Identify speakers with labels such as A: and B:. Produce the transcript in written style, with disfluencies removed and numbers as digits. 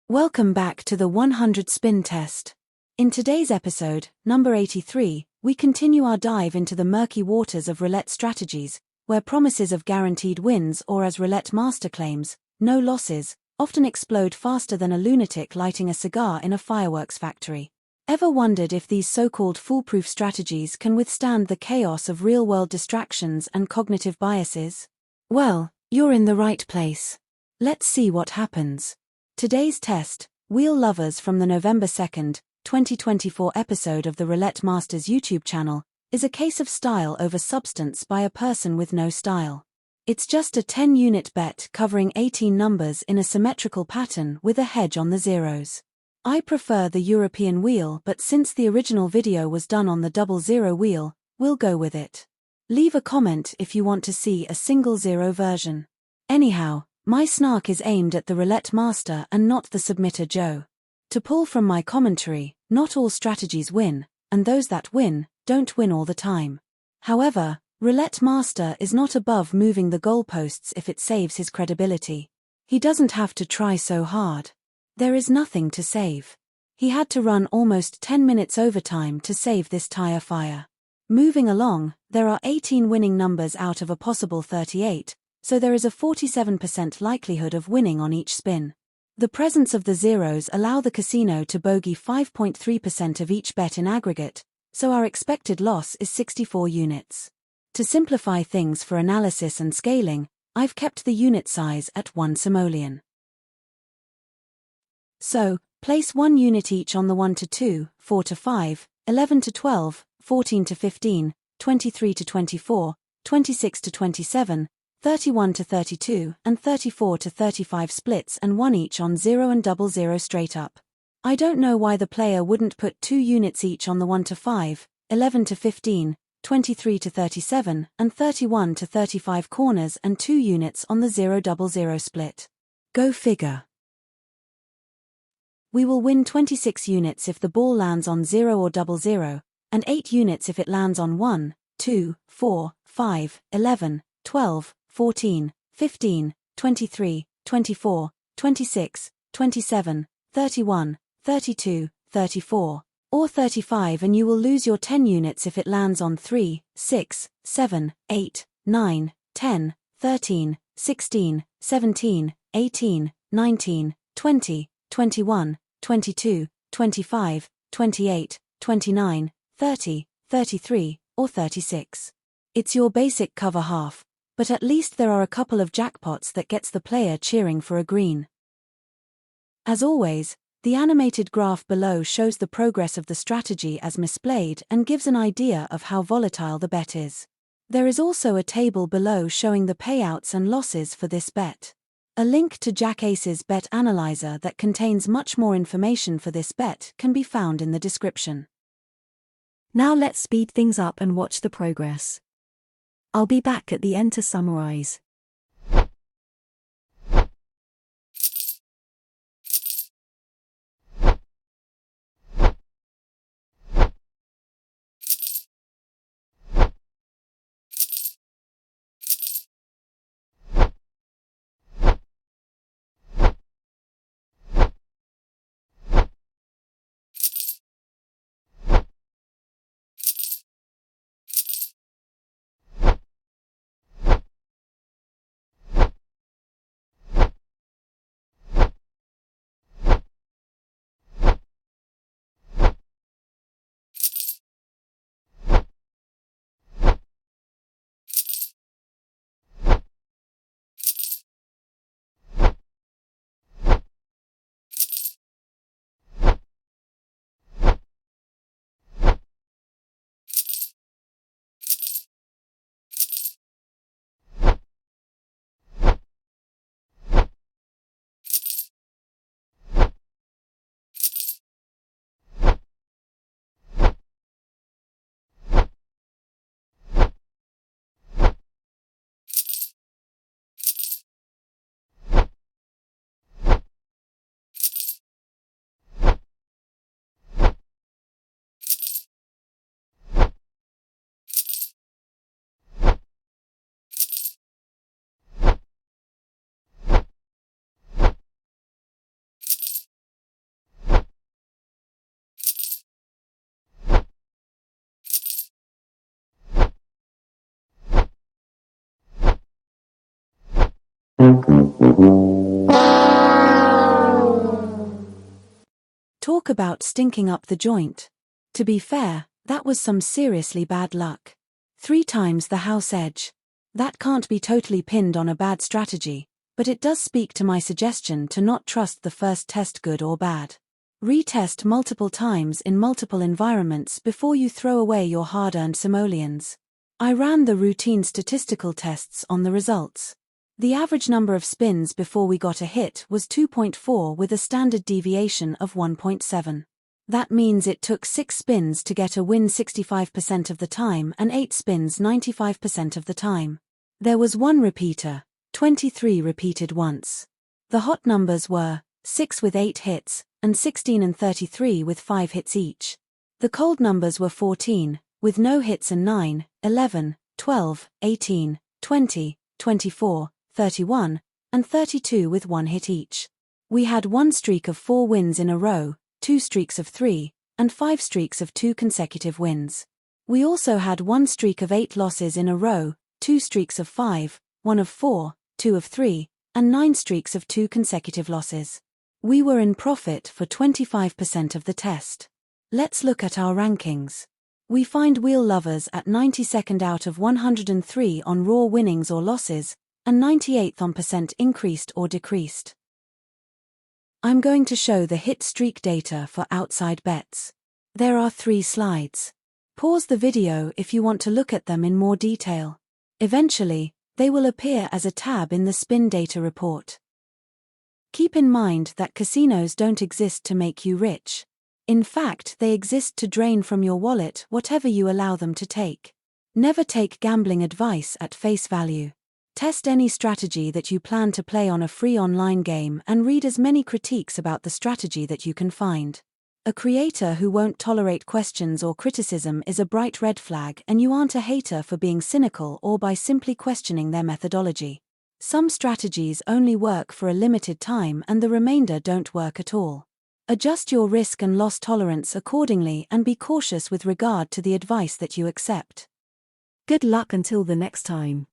A: Welcome back to the 100 spin test. In today's episode, number 83, we continue our dive into the murky waters of roulette strategies, where promises of guaranteed wins, or as roulette master claims, no losses, often explode faster than a lunatic lighting a cigar in a fireworks factory. Ever wondered if these so-called foolproof strategies can withstand the chaos of real-world distractions and cognitive biases? Well, you're in the right place. Let's see what happens. Today's test, wheel lovers, from the November 2nd, 2024 episode of the Roulette Masters YouTube channel, is a case of style over substance by a person with no style. It's just a 10-unit bet covering 18 numbers in a symmetrical pattern with a hedge on the zeros. I prefer the European wheel, but since the original video was done on the double zero wheel, we'll go with it. Leave a comment if you want to see a single zero version. Anyhow, my snark is aimed at the roulette master and not the submitter Joe. To pull from my commentary, not all strategies win, and those that win, don't win all the time. However, roulette master is not above moving the goalposts if it saves his credibility. He doesn't have to try so hard. There is nothing to save. He had to run almost 10 minutes overtime to save this tire fire. Moving along, there are 18 winning numbers out of a possible 38, so there is a 47% likelihood of winning on each spin. The presence of the zeros allow the casino to bogey 5.3% of each bet in aggregate, so our expected loss is 64 units. To simplify things for analysis and scaling, I've kept the unit size at 1 simoleon. So, place 1 unit each on the 1 to 2, 4 to 5, 11 to 12, 14 to 15, 23 to 24, 26 to 27, 31 to 32, and 34 to 35 splits, and 1 each on 0 and double zero straight up. I don't know why the player wouldn't put 2 units each on the 1 to 5, 11 to 15, 23 to 37, and 31 to 35 corners, and 2 units on the 0 double zero split. Go figure. We will win 26 units if the ball lands on 0 or double zero, and 8 units if it lands on 1, 2, 4, 5, 11, 12, 14, 15, 23, 24, 26, 27, 31, 32, 34, or 35, and you will lose your 10 units if it lands on 3, 6, 7, 8, 9, 10, 13, 16, 17, 18, 19, 20, 21, 22, 25, 28, 29, 30, 33, or 36. It's your basic cover half, but at least there are a couple of jackpots that gets the player cheering for a green. As always, the animated graph below shows the progress of the strategy as misplayed and gives an idea of how volatile the bet is. There is also a table below showing the payouts and losses for this bet. A link to Jack Ace's bet analyzer that contains much more information for this bet can be found in the description.
B: Now let's speed things up and watch the progress. I'll be back at the end to summarize.
A: Talk about stinking up the joint. To be fair, that was some seriously bad luck. 3 times the house edge. That can't be totally pinned on a bad strategy, but it does speak to my suggestion to not trust the first test good or bad. Retest multiple times in multiple environments before you throw away your hard-earned simoleons. I ran the routine statistical tests on the results. The average number of spins before we got a hit was 2.4 with a standard deviation of 1.7. That means it took 6 spins to get a win 65% of the time and 8 spins 95% of the time. There was 1 repeater, 23 repeated once. The hot numbers were 6 with 8 hits, and 16 and 33 with 5 hits each. The cold numbers were 14, with no hits, and 9, 11, 12, 18, 20, 24, 31, and 32 with 1 hit each. We had 1 streak of 4 wins in a row, 2 streaks of 3, and 5 streaks of 2 consecutive wins. We also had 1 streak of 8 losses in a row, 2 streaks of 5, 1 of 4, 2 of 3, and 9 streaks of 2 consecutive losses. We were in profit for 25% of the test. Let's look at our rankings. We find Wheel Lovers at 92nd out of 103 on raw winnings or losses, and 98th on percent increased or decreased. I'm going to show the hit streak data for outside bets. There are 3 slides. Pause the video if you want to look at them in more detail. Eventually, they will appear as a tab in the spin data report. Keep in mind that casinos don't exist to make you rich. In fact, they exist to drain from your wallet whatever you allow them to take. Never take gambling advice at face value. Test any strategy that you plan to play on a free online game and read as many critiques about the strategy that you can find. A creator who won't tolerate questions or criticism is a bright red flag, and you aren't a hater for being cynical or by simply questioning their methodology. Some strategies only work for a limited time and the remainder don't work at all. Adjust your risk and loss tolerance accordingly and be cautious with regard to the advice that you accept.
B: Good luck until the next time.